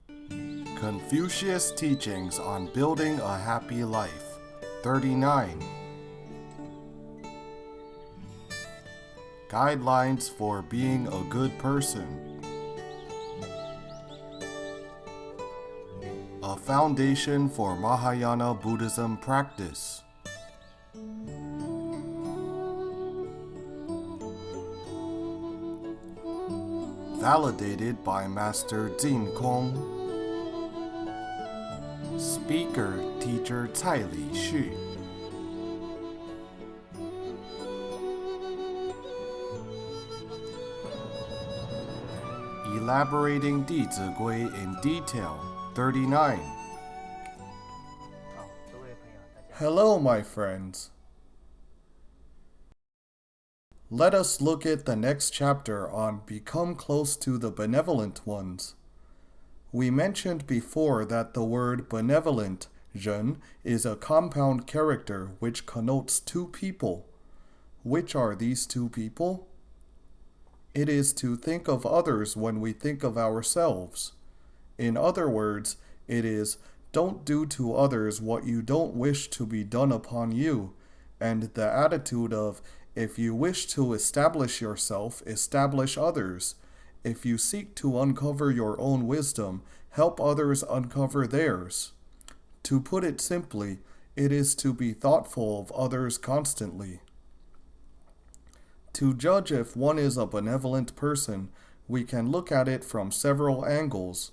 Confucius Teachings on Building a Happy Life, 39. Guidelines for Being a Good Person. A Foundation for Mahayana Buddhism Practice. Validated by Master Jin Kong. Speaker Teacher Cai Li Xu. Elaborating 弟子规 in detail, 39. Hello, my friends. Let us look at the next chapter on Become Close to the Benevolent Ones. We mentioned before that the word benevolent, 人, is a compound character which connotes two people. Which are these two people? It is to think of others when we think of ourselves. In other words, it is, don't do to others what you don't wish to be done upon you, and the attitude of, if you wish to establish yourself, establish others. If you seek to uncover your own wisdom, help others uncover theirs. To put it simply, it is to be thoughtful of others constantly. To judge if one is a benevolent person, we can look at it from several angles.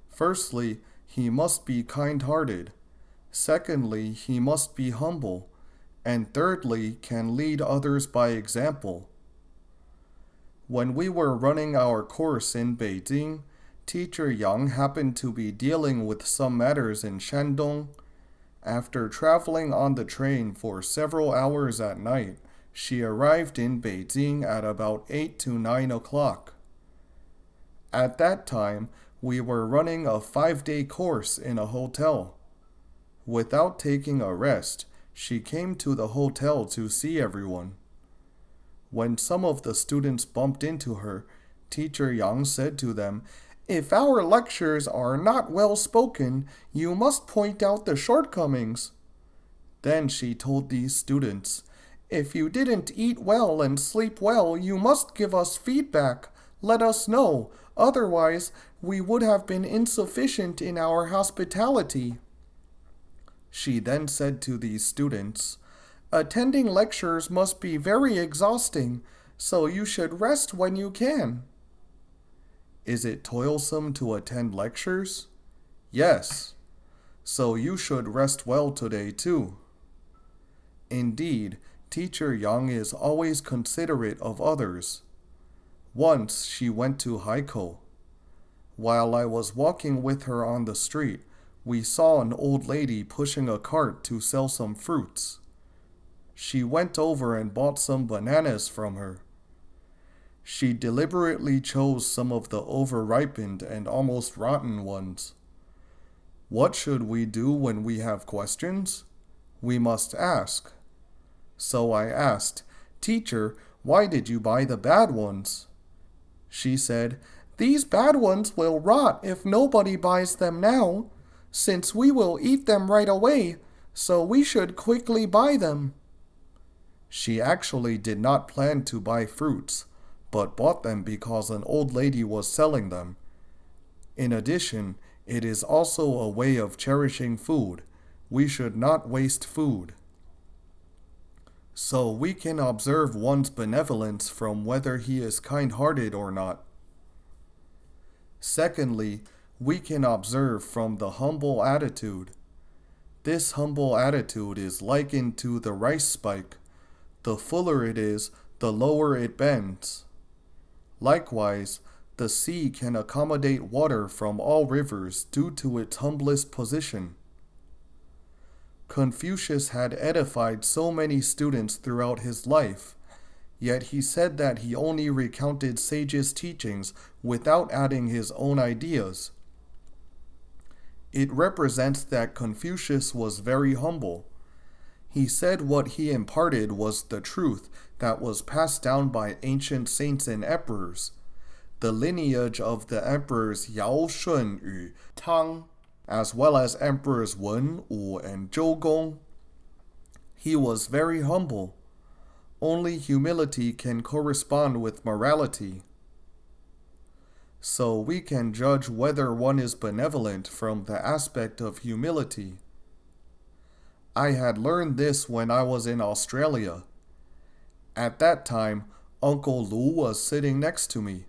Firstly, he must be kind-hearted. Secondly, he must be humble. And thirdly, can lead others by example. When we were running our course in Beijing, Teacher Yang happened to be dealing with some matters in Shandong. After traveling on the train for several hours at night, she arrived in Beijing at about 8 to 9 o'clock. At that time, we were running a 5-day course in a hotel. Without taking a rest, she came to the hotel to see everyone. When some of the students bumped into her, Teacher Yang said to them, "If our lectures are not well spoken, you must point out the shortcomings." Then she told these students, "If you didn't eat well and sleep well, you must give us feedback. Let us know. Otherwise, we would have been insufficient in our hospitality." She then said to these students, "Attending lectures must be very exhausting, so you should rest when you can." Is it toilsome to attend lectures? Yes. So you should rest well today too. Indeed, Teacher Yang is always considerate of others. Once she went to Haikou. While I was walking with her on the street, we saw an old lady pushing a cart to sell some fruits. She went over and bought some bananas from her. She deliberately chose some of the overripened and almost rotten ones. What should we do when we have questions? We must ask. So I asked, "Teacher, why did you buy the bad ones?" She said, "These bad ones will rot if nobody buys them now, since we will eat them right away, so we should quickly buy them." She actually did not plan to buy fruits, but bought them because an old lady was selling them. In addition, it is also a way of cherishing food. We should not waste food. So we can observe one's benevolence from whether he is kind-hearted or not. Secondly, we can observe from the humble attitude. This humble attitude is likened to the rice spike. The fuller it is, the lower it bends. Likewise, the sea can accommodate water from all rivers due to its humblest position. Confucius had edified so many students throughout his life, yet he said that he only recounted sages' teachings without adding his own ideas. It represents that Confucius was very humble. He said what he imparted was the truth that was passed down by ancient saints and emperors. the lineage of the emperors Yao Shun Yu Tang, as well as emperors Wen, Wu, and Zhou Gong. He was very humble. Only humility can correspond with morality. So we can judge whether one is benevolent from the aspect of humility. I had learned this when I was in Australia. At that time, Uncle Lu was sitting next to me,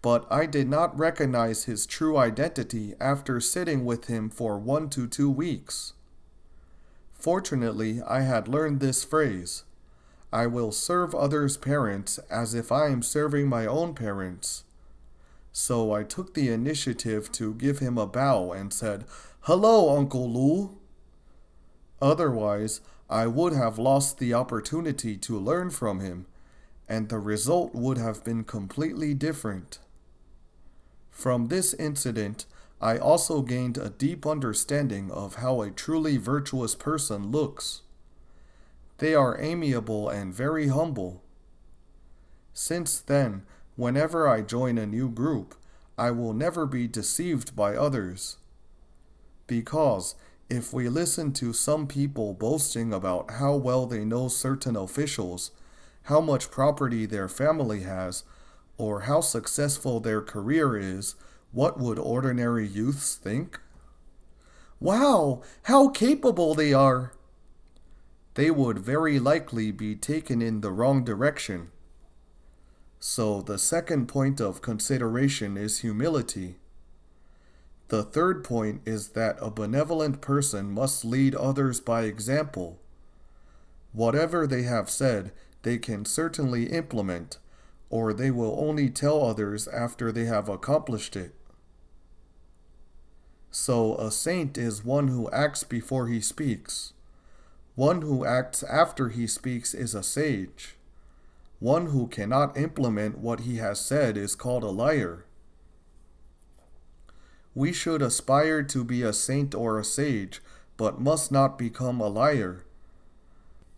but I did not recognize his true identity after sitting with him for 1 to 2 weeks. Fortunately, I had learned this phrase: I will serve others' parents as if I am serving my own parents. So I took the initiative to give him a bow and said, "Hello, Uncle Lu." Otherwise, I would have lost the opportunity to learn from him, and the result would have been completely different. From this incident, I also gained a deep understanding of how a truly virtuous person looks. They are amiable and very humble. Since then, whenever I join a new group, I will never be deceived by others. Because if we listen to some people boasting about how well they know certain officials, how much property their family has, or how successful their career is, what would ordinary youths think? Wow, how capable they are! They would very likely be taken in the wrong direction. So the second point of consideration is humility. The third point is that a benevolent person must lead others by example. Whatever they have said, they can certainly implement, or they will only tell others after they have accomplished it. So a saint is one who acts before he speaks. One who acts after he speaks is a sage. One who cannot implement what he has said is called a liar. We should aspire to be a saint or a sage, but must not become a liar.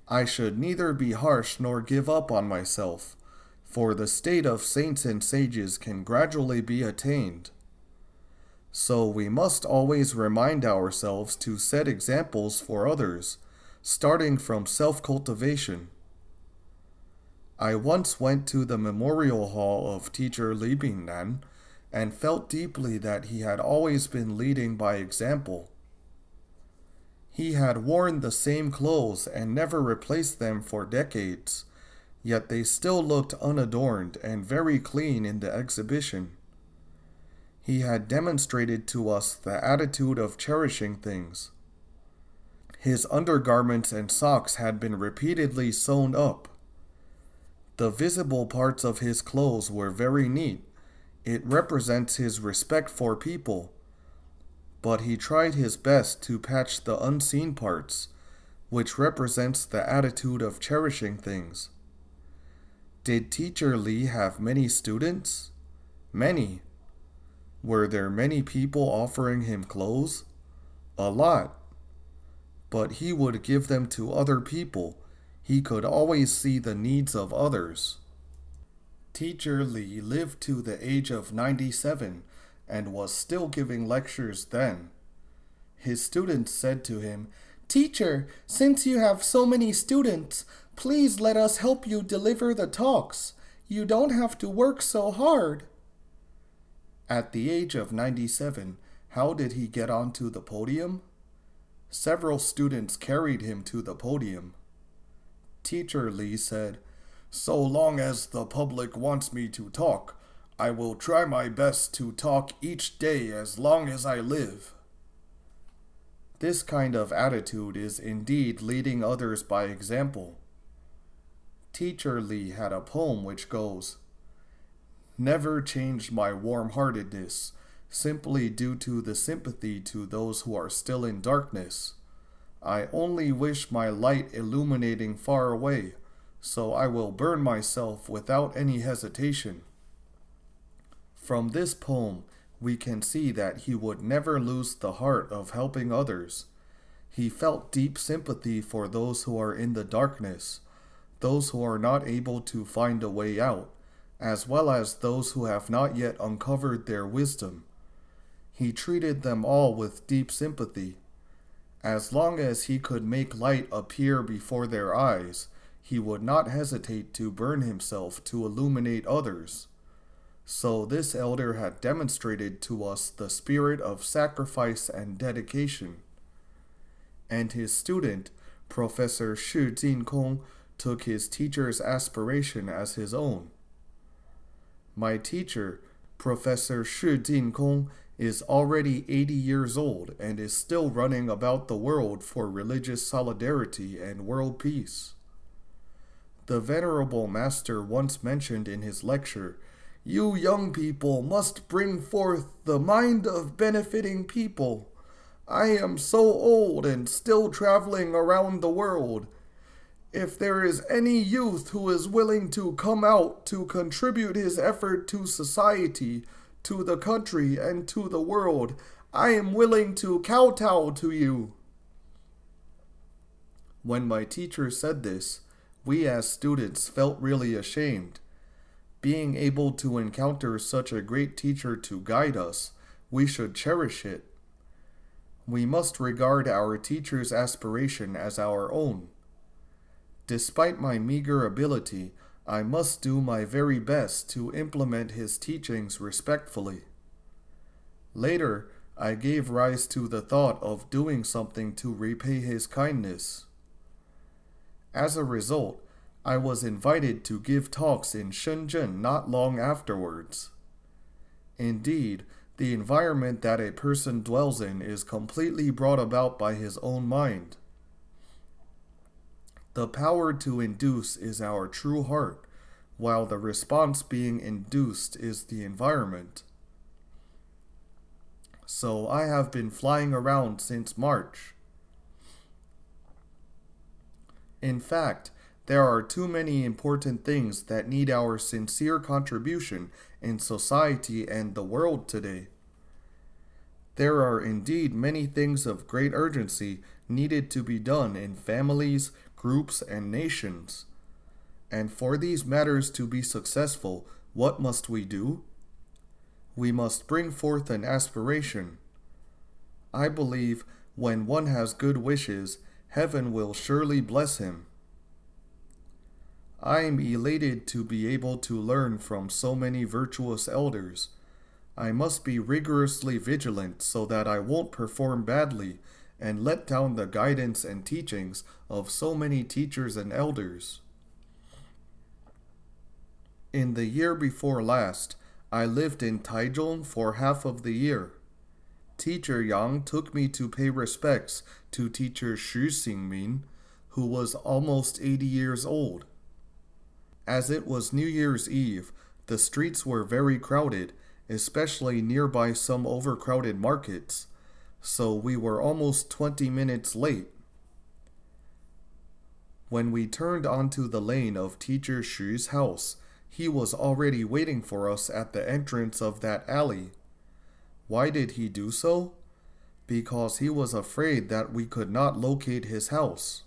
I should neither be harsh nor give up on myself, for the state of saints and sages can gradually be attained. So we must always remind ourselves to set examples for others, starting from self-cultivation. I once went to the memorial hall of teacher Li Bingnan and felt deeply that he had always been leading by example. He had worn the same clothes and never replaced them for decades, yet they still looked unadorned and very clean in the exhibition. He had demonstrated to us the attitude of cherishing things. His undergarments and socks had been repeatedly sewn up. The visible parts of his clothes were very neat. It represents his respect for people. But he tried his best to patch the unseen parts, which represents the attitude of cherishing things. Did Teacher Li have many students? Many. Were there many people offering him clothes? A lot. But he would give them to other people. He could always see the needs of others. Teacher Li lived to the age of 97 and was still giving lectures then. His students said to him, "Teacher, since you have so many students, please let us help you deliver the talks. You don't have to work so hard." At the age of 97, how did he get onto the podium? Several students carried him to the podium. Teacher Li said, "So long as the public wants me to talk, I will try my best to talk each day as long as I live." This kind of attitude is indeed leading others by example. Teacher Li had a poem which goes, "Never changed my warm-heartedness, simply due to the sympathy to those who are still in darkness. I only wish my light illuminating far away, so I will burn myself without any hesitation." From this poem, we can see that he would never lose the heart of helping others. He felt deep sympathy for those who are in the darkness, those who are not able to find a way out, as well as those who have not yet uncovered their wisdom. He treated them all with deep sympathy. As long as he could make light appear before their eyes, he would not hesitate to burn himself to illuminate others. So this elder had demonstrated to us the spirit of sacrifice and dedication. And his student, Professor Shi Jinkong, took his teacher's aspiration as his own. My teacher, Professor Shi Jinkong, is already 80 years old and is still running about the world for religious solidarity and world peace. The Venerable Master once mentioned in his lecture, "You young people must bring forth the mind of benefiting people. I am so old and still traveling around the world. If there is any youth who is willing to come out to contribute his effort to society, to the country, and to the world, I am willing to kowtow to you." When my teacher said this, we as students felt really ashamed. Being able to encounter such a great teacher to guide us, we should cherish it. We must regard our teacher's aspiration as our own. Despite my meager ability, I must do my very best to implement his teachings respectfully. Later, I gave rise to the thought of doing something to repay his kindness. As a result, I was invited to give talks in Shenzhen not long afterwards. Indeed, the environment that a person dwells in is completely brought about by his own mind. The power to induce is our true heart, while the response being induced is the environment. So I have been flying around since March. In fact, there are too many important things that need our sincere contribution in society and the world today. There are indeed many things of great urgency needed to be done in families, groups, and nations. And for these matters to be successful, what must we do? We must bring forth an aspiration. I believe when one has good wishes, heaven will surely bless him. I am elated to be able to learn from so many virtuous elders. I must be rigorously vigilant so that I won't perform badly and let down the guidance and teachings of so many teachers and elders. In the year before last, I lived in Taichung for half of the year. Teacher Yang took me to pay respects to teacher Xu Xingmin, who was almost 80 years old. As it was New Year's Eve, the streets were very crowded, especially nearby some overcrowded markets, so we were almost 20 minutes late. When we turned onto the lane of Teacher Xu's house, he was already waiting for us at the entrance of that alley. Why did he do so? Because he was afraid that we could not locate his house.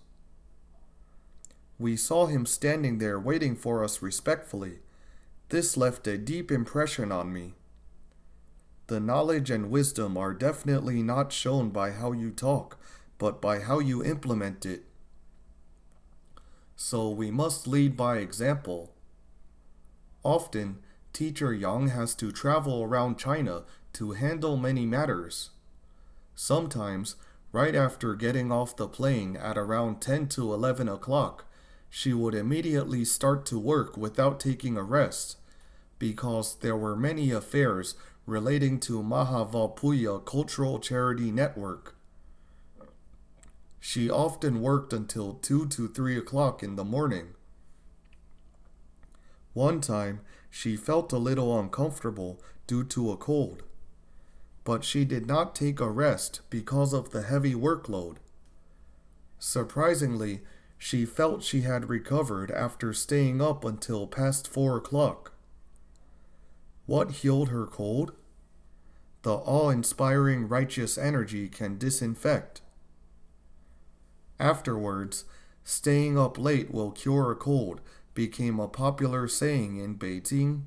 We saw him standing there waiting for us respectfully. This left a deep impression on me. The knowledge and wisdom are definitely not shown by how you talk, but by how you implement it. So we must lead by example. Often, Teacher Yang has to travel around China to handle many matters. Sometimes, right after getting off the plane at around 10 to 11 o'clock, she would immediately start to work without taking a rest, because there were many affairs relating to Mahavapuya Cultural Charity Network. She often worked until 2 to 3 o'clock in the morning. One time, she felt a little uncomfortable due to a cold, but she did not take a rest because of the heavy workload. Surprisingly, she felt she had recovered after staying up until past 4 o'clock. What healed her cold? The awe-inspiring righteous energy can disinfect. Afterwards, staying up late will cure a cold, became a popular saying in Beijing.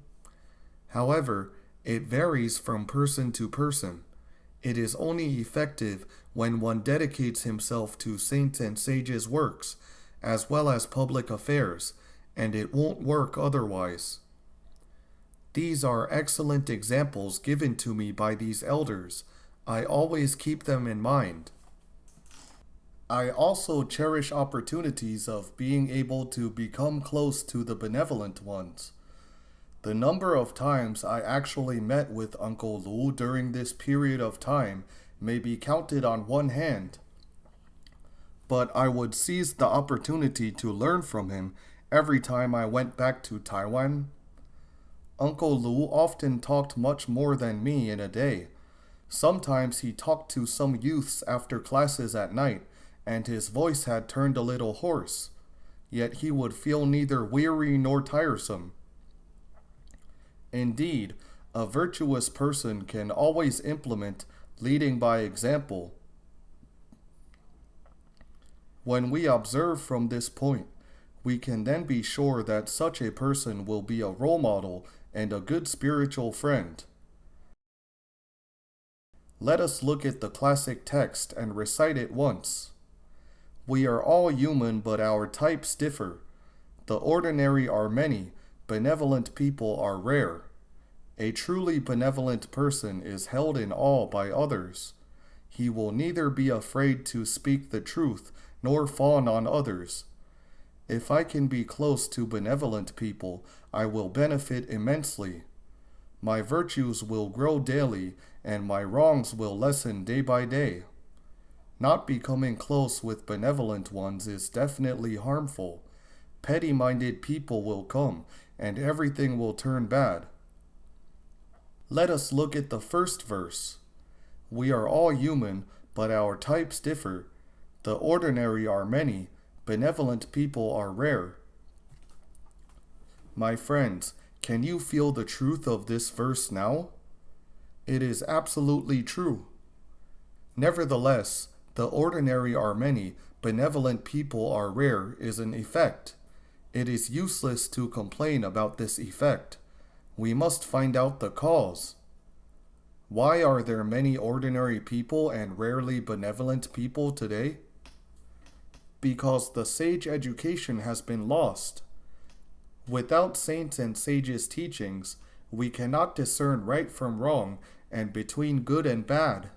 However, it varies from person to person. It is only effective when one dedicates himself to saints and sages' works, as well as public affairs, and it won't work otherwise. These are excellent examples given to me by these elders. I always keep them in mind. I also cherish opportunities of being able to become close to the benevolent ones. The number of times I actually met with Uncle Lu during this period of time may be counted on one hand, but I would seize the opportunity to learn from him every time I went back to Taiwan. Uncle Lu often talked much more than me in a day. Sometimes he talked to some youths after classes at night, and his voice had turned a little hoarse, yet he would feel neither weary nor tiresome. Indeed, a virtuous person can always implement leading by example. When we observe from this point, we can then be sure that such a person will be a role model and a good spiritual friend. Let us look at the classic text and recite it once. We are all human, but our types differ. The ordinary are many, benevolent people are rare. A truly benevolent person is held in awe by others. He will neither be afraid to speak the truth nor fawn on others. If I can be close to benevolent people, I will benefit immensely. My virtues will grow daily, and my wrongs will lessen day by day. Not becoming close with benevolent ones is definitely harmful. Petty-minded people will come, and everything will turn bad. Let us look at the first verse. We are all human, but our types differ. The ordinary are many, benevolent people are rare. My friends, can you feel the truth of this verse now? It is absolutely true. Nevertheless, the ordinary are many, benevolent people are rare is an effect. It is useless to complain about this effect. We must find out the cause. Why are there many ordinary people and rarely benevolent people today? Because the sage education has been lost. Without saints and sages' teachings, we cannot discern right from wrong and between good and bad.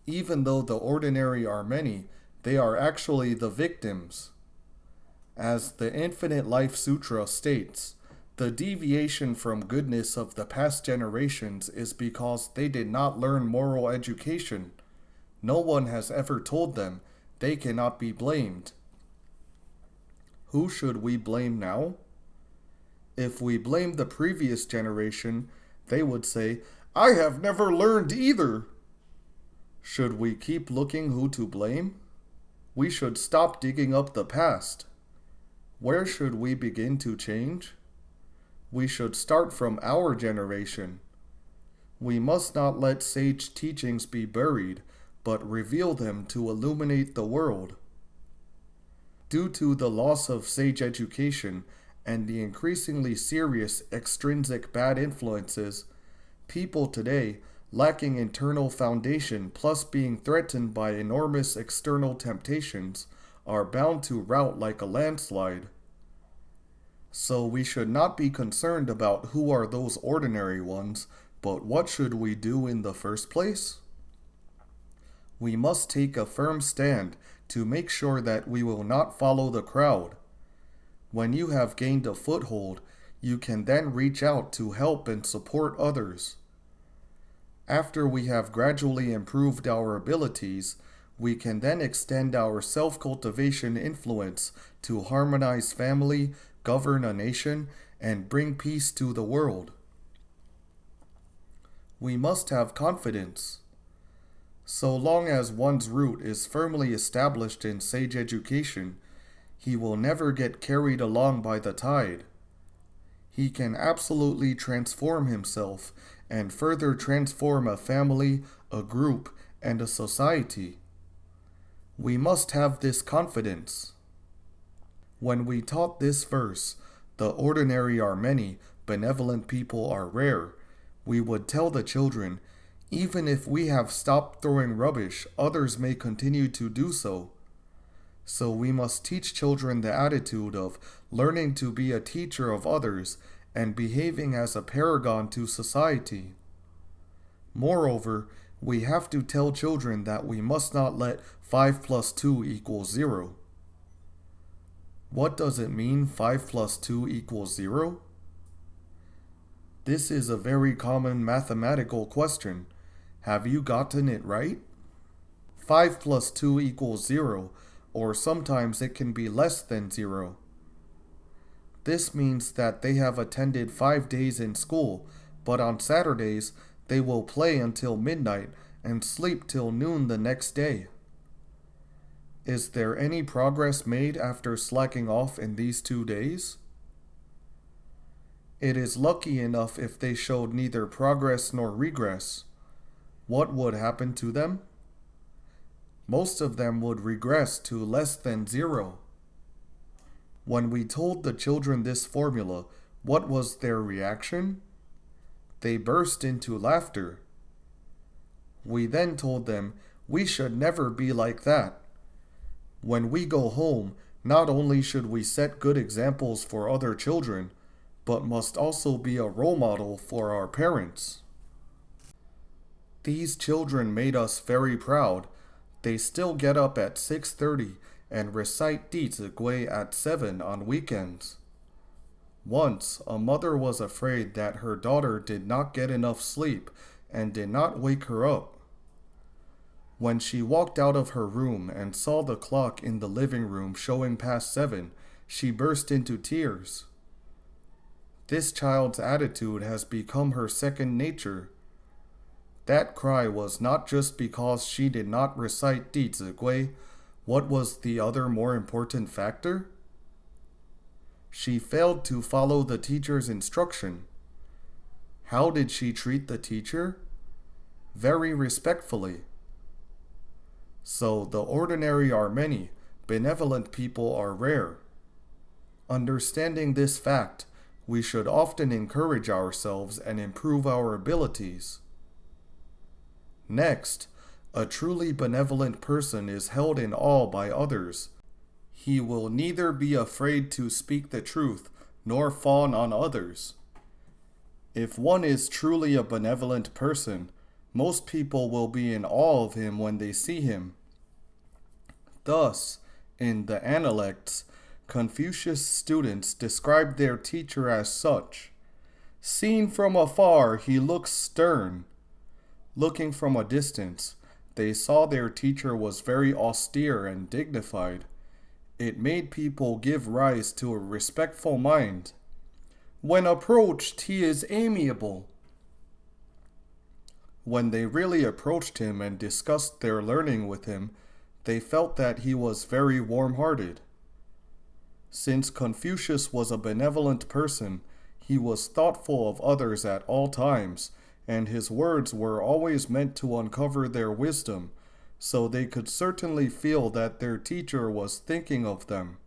Even though the ordinary are many, they are actually the victims. As the Infinite Life Sutra states, the deviation from goodness of the past generations is because they did not learn moral education. No one has ever told them they cannot be blamed. Who should we blame now? If we blame the previous generation, they would say, "I have never learned either." Should we keep looking who to blame? We should stop digging up the past. Where should we begin to change? We should start from our generation. We must not let sage teachings be buried, but reveal them to illuminate the world. Due to the loss of sage education and the increasingly serious extrinsic bad influences, people today, lacking internal foundation plus being threatened by enormous external temptations, are bound to rout like a landslide. So we should not be concerned about who are those ordinary ones, but what should we do in the first place? We must take a firm stand to make sure that we will not follow the crowd. When you have gained a foothold, you can then reach out to help and support others. After we have gradually improved our abilities, we can then extend our self-cultivation influence to harmonize family, govern a nation, and bring peace to the world. We must have confidence. So long as one's root is firmly established in sage education, he will never get carried along by the tide. He can absolutely transform himself and further transform a family, a group, and a society. We must have this confidence. When we taught this verse, the ordinary are many, benevolent people are rare, we would tell the children, even if we have stopped throwing rubbish, others may continue to do so. So we must teach children the attitude of learning to be a teacher of others and behaving as a paragon to society. Moreover, we have to tell children that we must not let 5 plus 2 equals 0. What does it mean 5 plus 2 equals 0? This is a very common mathematical question. Have you gotten it right? 5 plus 2 equals 0, or sometimes it can be less than 0. This means that they have attended 5 days in school, but on Saturdays they will play until midnight and sleep till noon the next day. Is there any progress made after slacking off in these 2 days? It is lucky enough if they showed neither progress nor regress. What would happen to them? Most of them would regress to less than 0. When we told the children this formula, what was their reaction? They burst into laughter. We then told them we should never be like that. When we go home, not only should we set good examples for other children, but must also be a role model for our parents. These children made us very proud. They still get up at 6:30 and recite Di Zi Gui at 7 on weekends. Once, a mother was afraid that her daughter did not get enough sleep and did not wake her up. When she walked out of her room and saw the clock in the living room showing past 7, she burst into tears. This child's attitude has become her second nature. That cry was not just because she did not recite Di Zi Gui. What was the other more important factor? She failed to follow the teacher's instruction. How did she treat the teacher? Very respectfully. So the ordinary are many, benevolent people are rare. Understanding this fact, we should often encourage ourselves and improve our abilities. Next, a truly benevolent person is held in awe by others. He will neither be afraid to speak the truth nor fawn on others. If one is truly a benevolent person, most people will be in awe of him when they see him. Thus, in the Analects, Confucius students described their teacher as such. Seen from afar, he looks stern. Looking from a distance, they saw their teacher was very austere and dignified. It made people give rise to a respectful mind. When approached, he is amiable. When they really approached him and discussed their learning with him, they felt that he was very warm-hearted. Since Confucius was a benevolent person, he was thoughtful of others at all times, and his words were always meant to uncover their wisdom, so they could certainly feel that their teacher was thinking of them.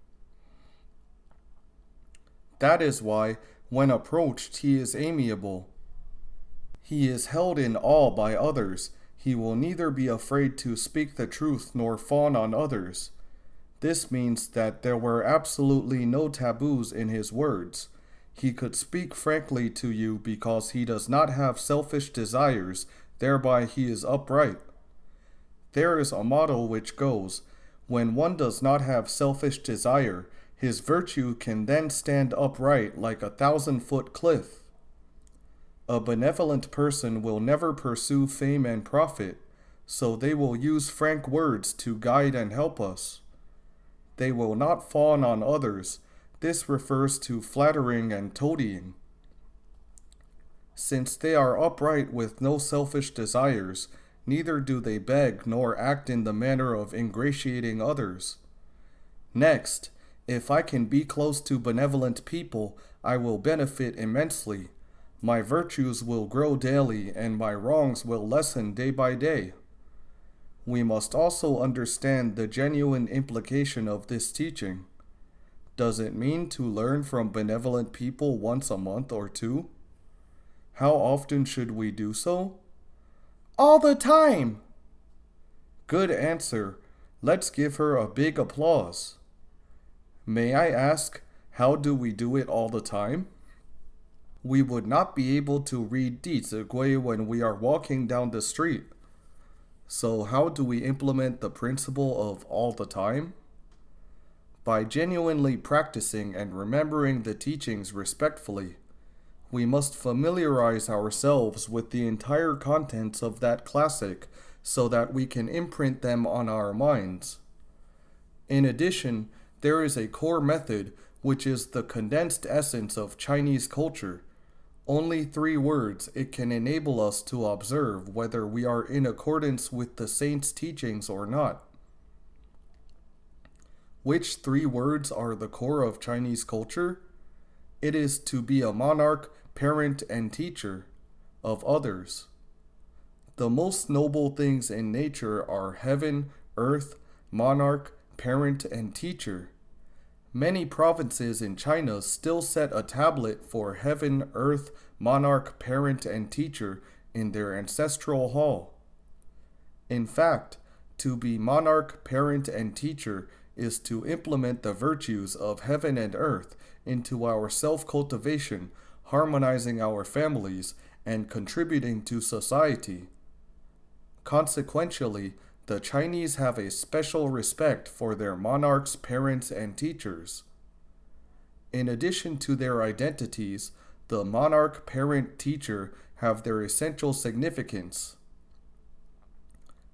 That is why, when approached, he is amiable. He is held in awe by others. He will neither be afraid to speak the truth nor fawn on others. This means that there were absolutely no taboos in his words. He could speak frankly to you because he does not have selfish desires, thereby he is upright. There is a motto which goes, when one does not have selfish desire, his virtue can then stand upright like a 1,000-foot cliff. A benevolent person will never pursue fame and profit, so they will use frank words to guide and help us. They will not fawn on others. This refers to flattering and toadying. Since they are upright with no selfish desires, neither do they beg nor act in the manner of ingratiating others. Next, if I can be close to benevolent people, I will benefit immensely. My virtues will grow daily, and my wrongs will lessen day by day. We must also understand the genuine implication of this teaching. Does it mean to learn from benevolent people once a month or two? How often should we do so? All the time! Good answer. Let's give her a big applause. May I ask, how do we do it all the time? We would not be able to read 弟子规 when we are walking down the street. So how do we implement the principle of all the time? By genuinely practicing and remembering the teachings respectfully. We must familiarize ourselves with the entire contents of that classic so that we can imprint them on our minds. In addition, there is a core method which is the condensed essence of Chinese culture. Only 3 words, it can enable us to observe whether we are in accordance with the saints' teachings or not. Which 3 words are the core of Chinese culture? It is to be a monarch, parent, and teacher of others. The most noble things in nature are heaven, earth, monarch, parent, and teacher. Many provinces in China still set a tablet for heaven, earth, monarch, parent, and teacher in their ancestral hall. In fact, to be monarch, parent, and teacher is to implement the virtues of heaven and earth into our self-cultivation, harmonizing our families, and contributing to society. Consequentially, the Chinese have a special respect for their monarchs, parents, and teachers. In addition to their identities, the monarch, parent, teacher have their essential significance.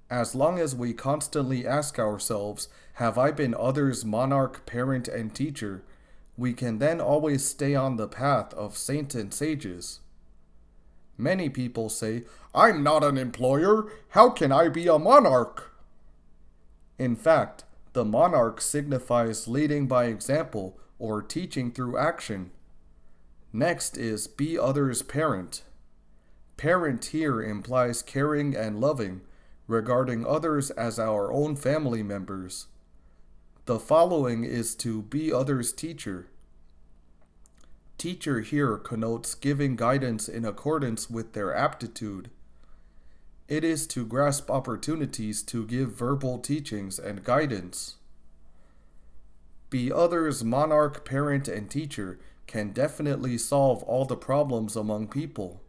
As long as we constantly ask ourselves, have I been others' monarch, parent, and teacher, we can then always stay on the path of saints and sages. Many people say, I'm not an employer. How can I be a monarch? In fact, the monarch signifies leading by example or teaching through action. Next is be others' parent. Parent here implies caring and loving, regarding others as our own family members. The following is to be others' teacher. Teacher here connotes giving guidance in accordance with their aptitude. It is to grasp opportunities to give verbal teachings and guidance. Be others' monarch, parent, and teacher can definitely solve all the problems among people.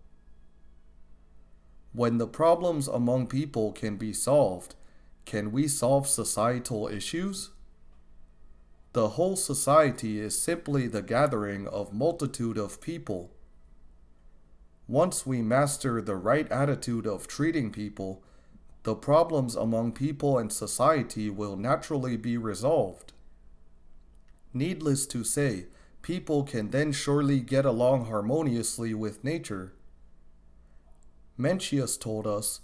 When the problems among people can be solved, can we solve societal issues? The whole society is simply the gathering of multitude of people. Once we master the right attitude of treating people, the problems among people and society will naturally be resolved. Needless to say, people can then surely get along harmoniously with nature. Mencius told us,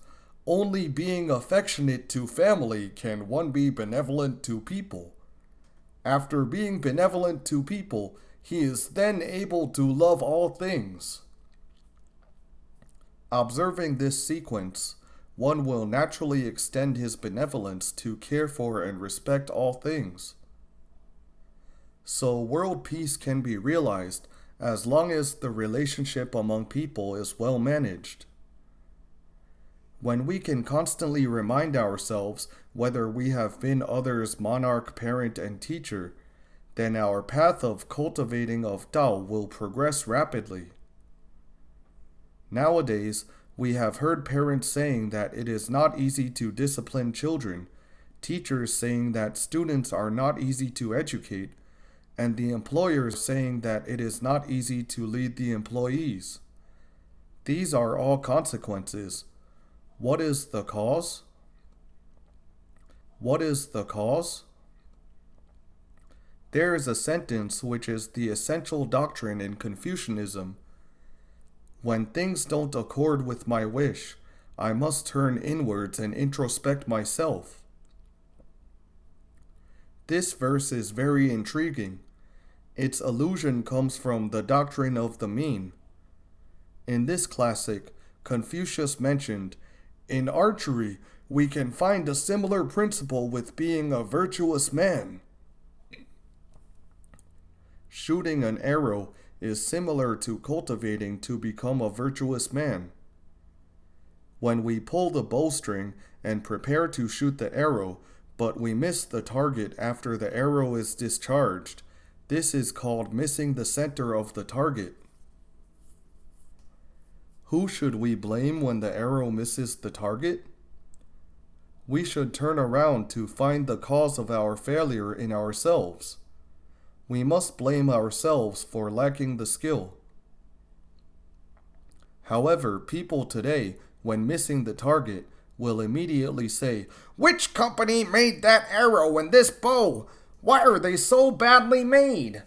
only being affectionate to family can one be benevolent to people. After being benevolent to people, he is then able to love all things. Observing this sequence, one will naturally extend his benevolence to care for and respect all things. So world peace can be realized as long as the relationship among people is well managed. When we can constantly remind ourselves whether we have been others' monarch, parent, and teacher, then our path of cultivating of Tao will progress rapidly. Nowadays, we have heard parents saying that it is not easy to discipline children, teachers saying that students are not easy to educate, and the employers saying that it is not easy to lead the employees. These are all consequences. What is the cause? What is the cause? There is a sentence which is the essential doctrine in Confucianism. When things don't accord with my wish, I must turn inwards and introspect myself. This verse is very intriguing. Its allusion comes from the doctrine of the mean. In this classic, Confucius mentioned, in archery, we can find a similar principle with being a virtuous man. Shooting an arrow is similar to cultivating to become a virtuous man. When we pull the bowstring and prepare to shoot the arrow, but we miss the target after the arrow is discharged, this is called missing the center of the target. Who should we blame when the arrow misses the target? We should turn around to find the cause of our failure in ourselves. We must blame ourselves for lacking the skill. However, people today, when missing the target, will immediately say, "Which company made that arrow and this bow? Why are they so badly made?"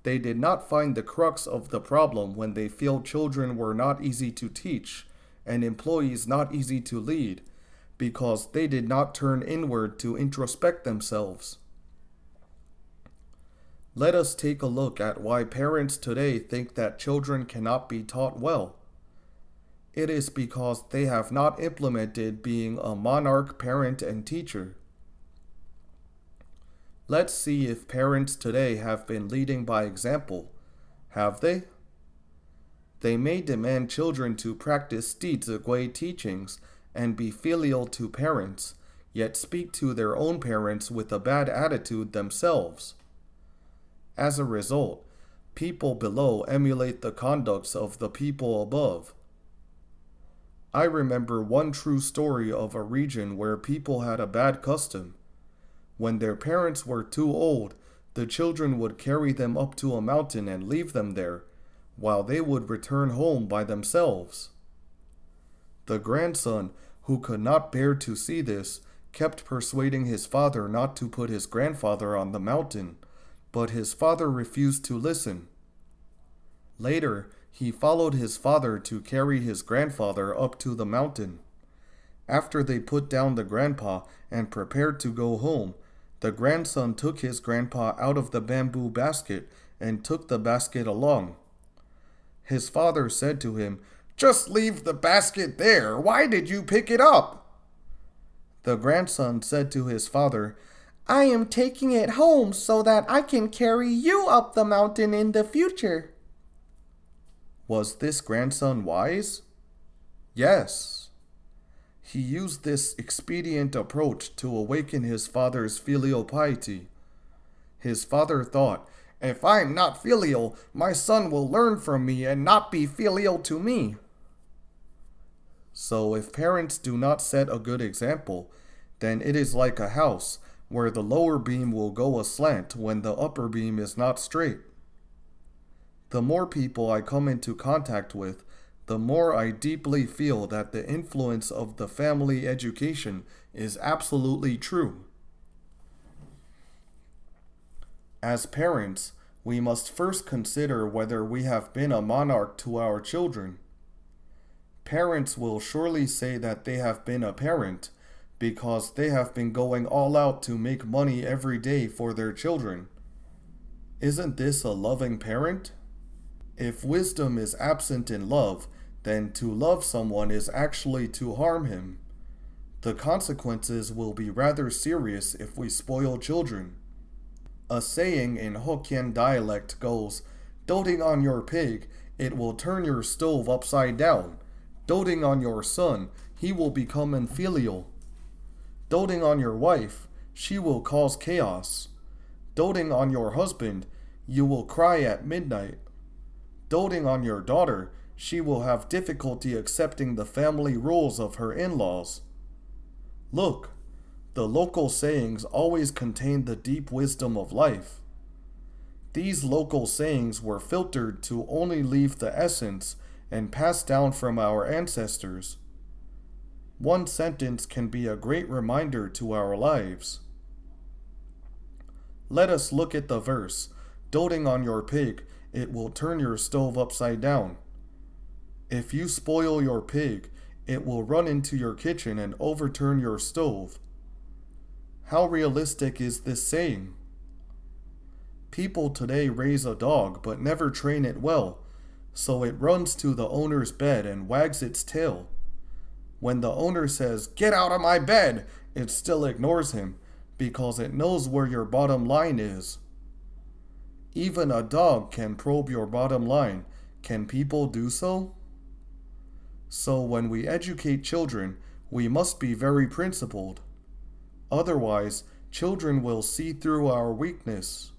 They did not find the crux of the problem when they feel children were not easy to teach and employees not easy to lead, because they did not turn inward to introspect themselves. Let us take a look at why parents today think that children cannot be taught well. It is because they have not implemented being a monarch parent and teacher. Let's see if parents today have been leading by example. Have they? They may demand children to practice Dizigui teachings and be filial to parents, yet speak to their own parents with a bad attitude themselves. As a result, people below emulate the conducts of the people above. I remember one true story of a region where people had a bad custom. When their parents were too old, the children would carry them up to a mountain and leave them there, while they would return home by themselves. The grandson, who could not bear to see this, kept persuading his father not to put his grandfather on the mountain, but his father refused to listen. Later, he followed his father to carry his grandfather up to the mountain. After they put down the grandpa and prepared to go home, the grandson took his grandpa out of the bamboo basket and took the basket along. His father said to him, "Just leave the basket there. Why did you pick it up?" The grandson said to his father, "I am taking it home so that I can carry you up the mountain in the future." Was this grandson wise? Yes. He used this expedient approach to awaken his father's filial piety. His father thought, "If I'm not filial, my son will learn from me and not be filial to me." So if parents do not set a good example, then it is like a house where the lower beam will go aslant when the upper beam is not straight. The more people I come into contact with, the more I deeply feel that the influence of the family education is absolutely true. As parents, we must first consider whether we have been a monarch to our children. Parents will surely say that they have been a parent because they have been going all out to make money every day for their children. Isn't this a loving parent? If wisdom is absent in love, then to love someone is actually to harm him. The consequences will be rather serious if we spoil children. A saying in Hokkien dialect goes, "Doting on your pig, it will turn your stove upside down. Doting on your son, he will become infilial. Doting on your wife, she will cause chaos. Doting on your husband, you will cry at midnight. Doting on your daughter, she will have difficulty accepting the family rules of her in-laws." Look, the local sayings always contain the deep wisdom of life. These local sayings were filtered to only leave the essence and passed down from our ancestors. One sentence can be a great reminder to our lives. Let us look at the verse, "Doting on your pig, it will turn your stove upside down." If you spoil your pig, it will run into your kitchen and overturn your stove. How realistic is this saying? People today raise a dog but never train it well, so it runs to the owner's bed and wags its tail. When the owner says, "Get out of my bed," it still ignores him because it knows where your bottom line is. Even a dog can probe your bottom line. Can people do so? So when we educate children, we must be very principled. Otherwise, children will see through our weakness.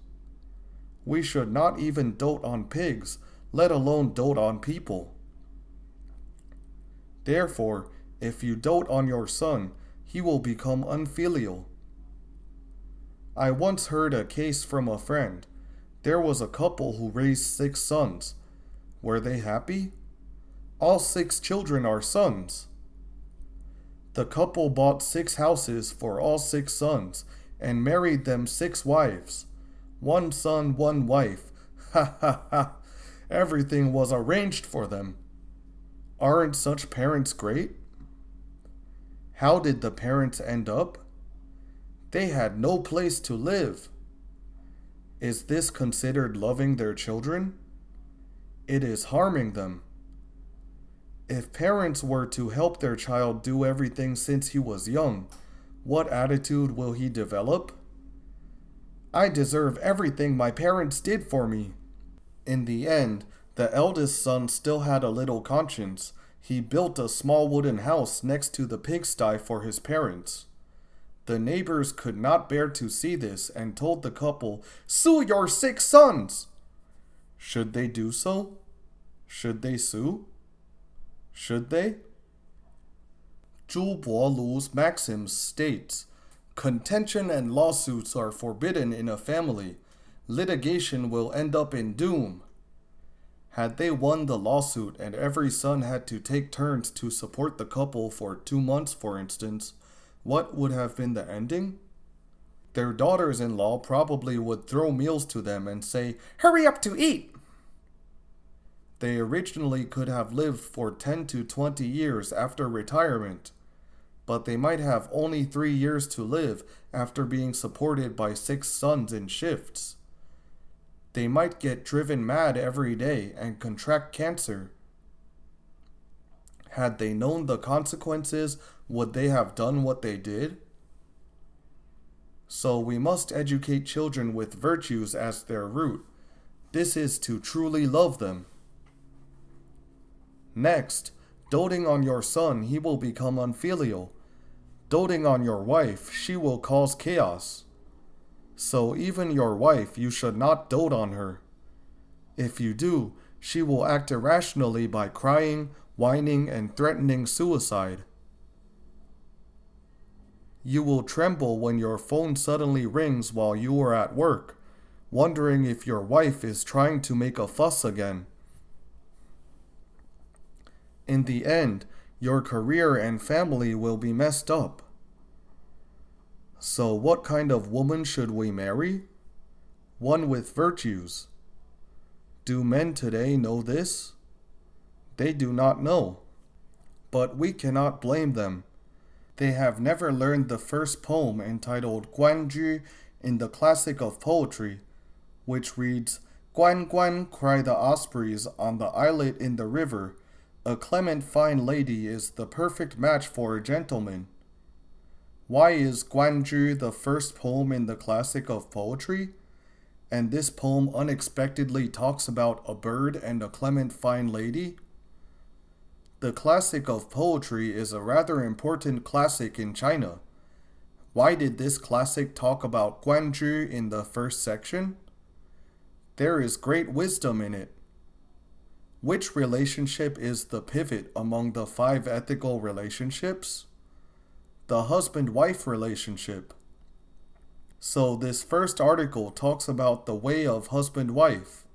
We should not even dote on pigs, let alone dote on people. Therefore, if you dote on your son, he will become unfilial. I once heard a case from a friend. There was a couple who raised 6 sons. Were they happy? All 6 children are sons. The couple bought 6 houses for all 6 sons and married them 6 wives. 1 son, 1 wife. Ha ha ha. Everything was arranged for them. Aren't such parents great? How did the parents end up? They had no place to live. Is this considered loving their children? It is harming them. If parents were to help their child do everything since he was young, what attitude will he develop? I deserve everything my parents did for me. In the end, the eldest son still had a little conscience. He built a small wooden house next to the pigsty for his parents. The neighbors could not bear to see this and told the couple, "Sue your 6 sons!" Should they do so? Should they sue? Should they? Zhu Lu's maxims states, contention and lawsuits are forbidden in a family. Litigation will end up in doom. Had they won the lawsuit and every son had to take turns to support the couple for 2 months, for instance, what would have been the ending? Their daughters-in-law probably would throw meals to them and say, "Hurry up to eat!" They originally could have lived for 10 to 20 years after retirement, but they might have only 3 years to live after being supported by 6 sons in shifts. They might get driven mad every day and contract cancer. Had they known the consequences, would they have done what they did? So we must educate children with virtues as their root. This is to truly love them. Next, doting on your son, he will become unfilial. Doting on your wife, she will cause chaos. So even your wife, you should not dote on her. If you do, she will act irrationally by crying, whining, and threatening suicide. You will tremble when your phone suddenly rings while you are at work, wondering if your wife is trying to make a fuss again. In the end, your career and family will be messed up. So what kind of woman should we marry? One with virtues. Do men today know this? They do not know. But we cannot blame them. They have never learned the first poem entitled Guanju in the classic of poetry, which reads, "Guan Guan cry the ospreys on the islet in the river. A clement fine lady is the perfect match for a gentleman." Why is Guanju the first poem in the classic of poetry? And this poem unexpectedly talks about a bird and a clement fine lady? The classic of poetry is a rather important classic in China. Why did this classic talk about Guanju in the first section? There is great wisdom in it. Which relationship is the pivot among the 5 ethical relationships? The husband-wife relationship. So this first article talks about the way of husband-wife.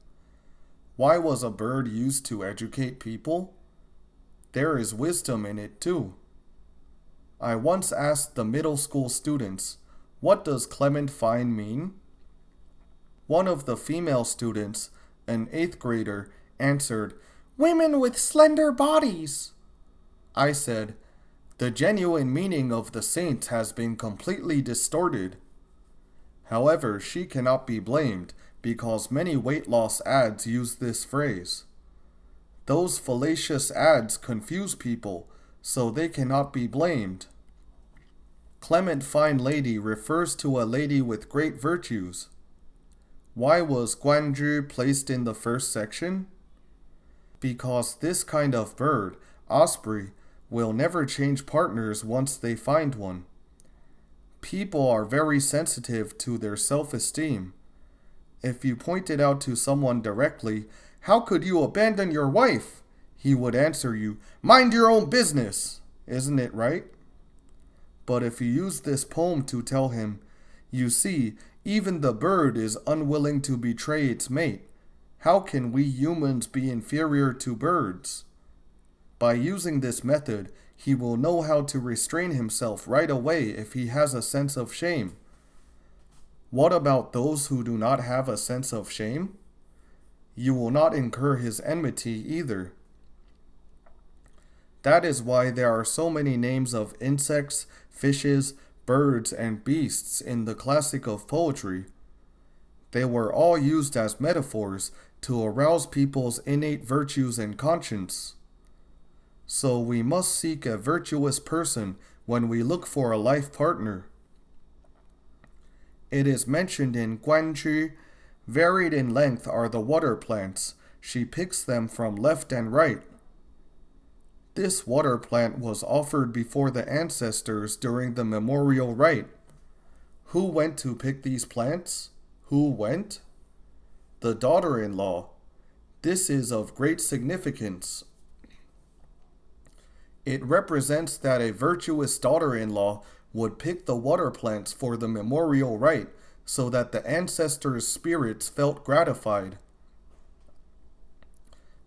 Why was a bird used to educate people? There is wisdom in it too. I once asked the middle school students, what does clement fine mean? One of the female students, an 8th grader, answered, "Women with slender bodies." I said, "The genuine meaning of the saints has been completely distorted." However, she cannot be blamed because many weight loss ads use this phrase. Those fallacious ads confuse people, so they cannot be blamed. Clement fine lady refers to a lady with great virtues. Why was Guanzhi placed in the first section? Because this kind of bird, osprey, will never change partners once they find one. People are very sensitive to their self-esteem. If you pointed out to someone directly, "How could you abandon your wife?" he would answer you, "Mind your own business." Isn't it right? But if you use this poem to tell him, "You see, even the bird is unwilling to betray its mate. How can we humans be inferior to birds?" By using this method, he will know how to restrain himself right away if he has a sense of shame. What about those who do not have a sense of shame? You will not incur his enmity either. That is why there are so many names of insects, fishes, birds, and beasts in the classic of poetry. They were all used as metaphors to arouse people's innate virtues and conscience. So we must seek a virtuous person when we look for a life partner. It is mentioned in Guanzhi, "Varied in length are the water plants. She picks them from left and right." This water plant was offered before the ancestors during the memorial rite. Who went to pick these plants? Who went? The daughter-in-law. This is of great significance. It represents that a virtuous daughter-in-law would pick the water plants for the memorial rite so that the ancestors' spirits felt gratified.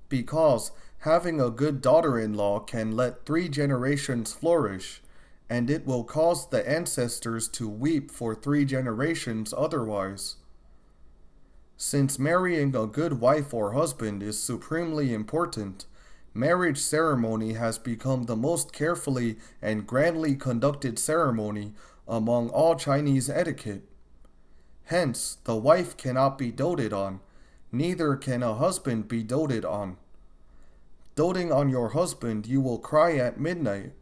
Because having a good daughter-in-law can let 3 generations flourish, and it will cause the ancestors to weep for 3 generations otherwise. Since marrying a good wife or husband is supremely important, marriage ceremony has become the most carefully and grandly conducted ceremony among all Chinese etiquette. Hence, the wife cannot be doted on, neither can a husband be doted on. Doting on your husband, you will cry at midnight.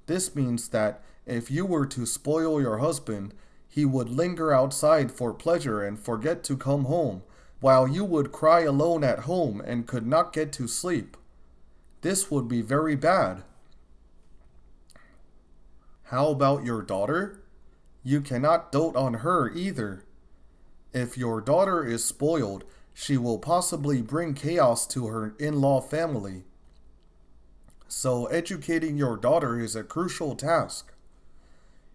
This means that if you were to spoil your husband, he would linger outside for pleasure and forget to come home, while you would cry alone at home and could not get to sleep. This would be very bad. How about your daughter? You cannot dote on her either. If your daughter is spoiled, she will possibly bring chaos to her in-law family. So educating your daughter is a crucial task.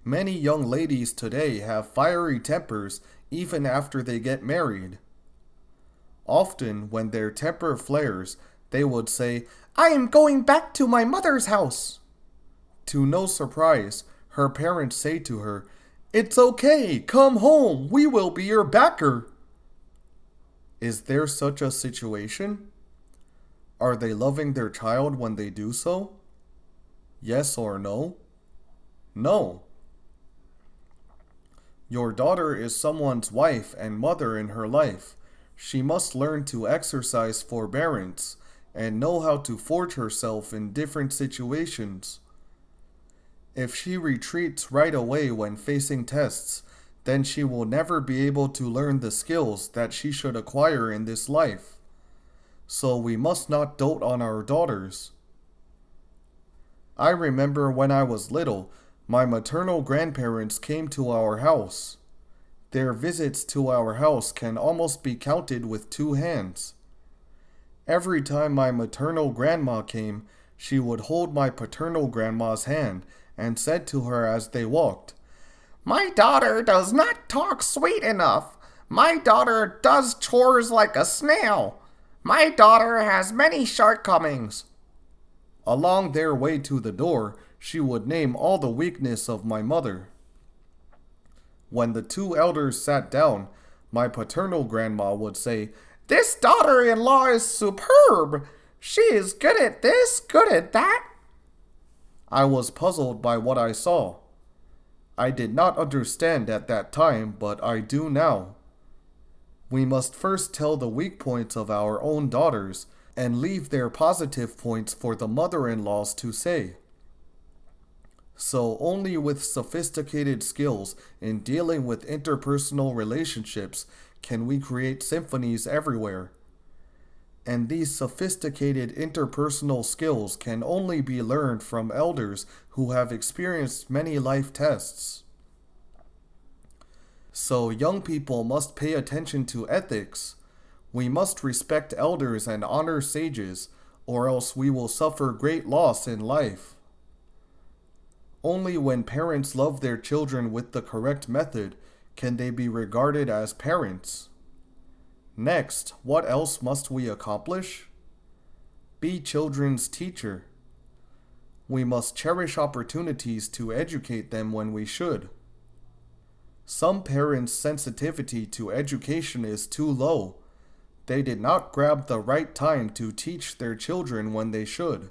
Many young ladies today have fiery tempers even after they get married. Often, when their temper flares, they would say, "I am going back to my mother's house." To no surprise, her parents say to her, "It's okay, come home, we will be your backer." Is there such a situation? Are they loving their child when they do so? Yes or no? No. Your daughter is someone's wife and mother in her life. She must learn to exercise forbearance and know how to forge herself in different situations. If she retreats right away when facing tests, then she will never be able to learn the skills that she should acquire in this life. So we must not dote on our daughters. I remember when I was little, my maternal grandparents came to our house. Their visits to our house can almost be counted with 2 hands. Every time my maternal grandma came, she would hold my paternal grandma's hand and said to her as they walked, "My daughter does not talk sweet enough. My daughter does chores like a snail. My daughter has many shortcomings." Along their way to the door, she would name all the weakness of my mother. When the 2 elders sat down, my paternal grandma would say, "This daughter-in-law is superb. She is good at this, good at that." I was puzzled by what I saw. I did not understand at that time, but I do now. We must first tell the weak points of our own daughters and leave their positive points for the mother-in-laws to say. So only with sophisticated skills in dealing with interpersonal relationships can we create symphonies everywhere. And these sophisticated interpersonal skills can only be learned from elders who have experienced many life tests. So young people must pay attention to ethics. We must respect elders and honor sages, or else we will suffer great loss in life. Only when parents love their children with the correct method can they be regarded as parents. Next, what else must we accomplish? Be children's teacher. We must cherish opportunities to educate them when we should. Some parents' sensitivity to education is too low. They did not grab the right time to teach their children when they should.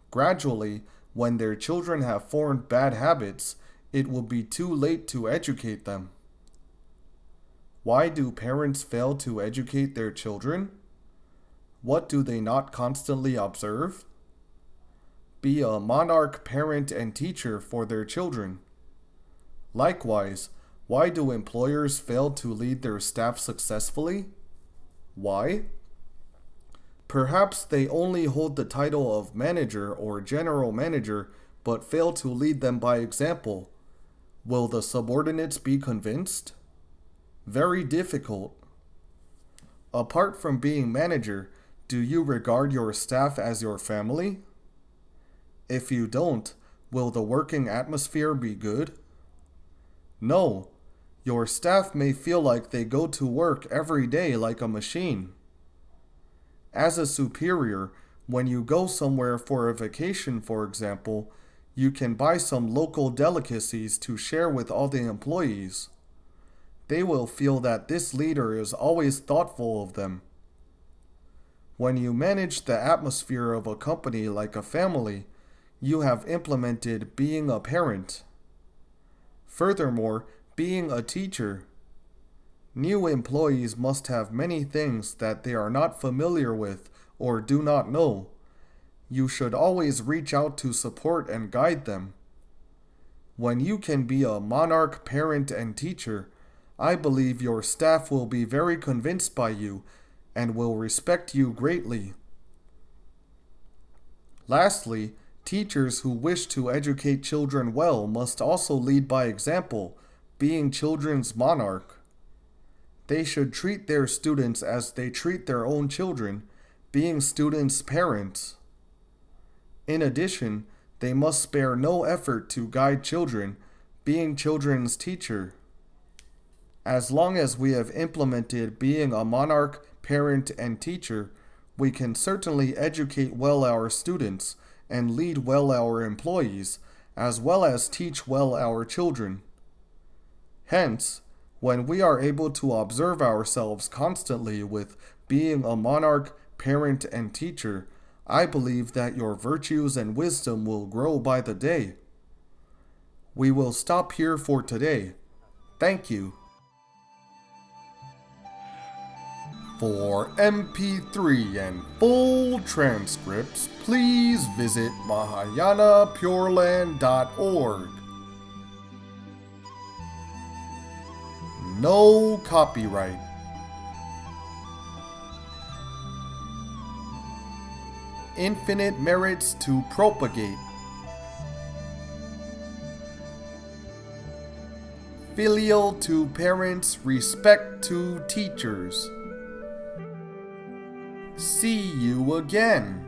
Gradually, when their children have formed bad habits, it will be too late to educate them. Why do parents fail to educate their children? What do they not constantly observe? Be a monarch parent and teacher for their children. Likewise, why do employers fail to lead their staff successfully? Why? Perhaps they only hold the title of manager or general manager, but fail to lead them by example. Will the subordinates be convinced? Very difficult. Apart from being manager, do you regard your staff as your family? If you don't, will the working atmosphere be good? No. Your staff may feel like they go to work every day like a machine. As a superior, when you go somewhere for a vacation, for example, you can buy some local delicacies to share with all the employees. They will feel that this leader is always thoughtful of them. When you manage the atmosphere of a company like a family, you have implemented being a parent. Furthermore, being a teacher. New employees must have many things that they are not familiar with or do not know. You should always reach out to support and guide them. When you can be a monarch parent and teacher, I believe your staff will be very convinced by you and will respect you greatly. Lastly, teachers who wish to educate children well must also lead by example, being children's monarch. They should treat their students as they treat their own children, being students' parents. In addition, they must spare no effort to guide children, being children's teacher. As long as we have implemented being a monarch, parent, and teacher, we can certainly educate well our students and lead well our employees, as well as teach well our children. Hence, when we are able to observe ourselves constantly with being a monarch, parent, and teacher, I believe that your virtues and wisdom will grow by the day. We will stop here for today. Thank you. For MP3 and full transcripts, please visit mahayanapureland.org. No copyright. Infinite merits to propagate. Filial to parents, respect to teachers. See you again.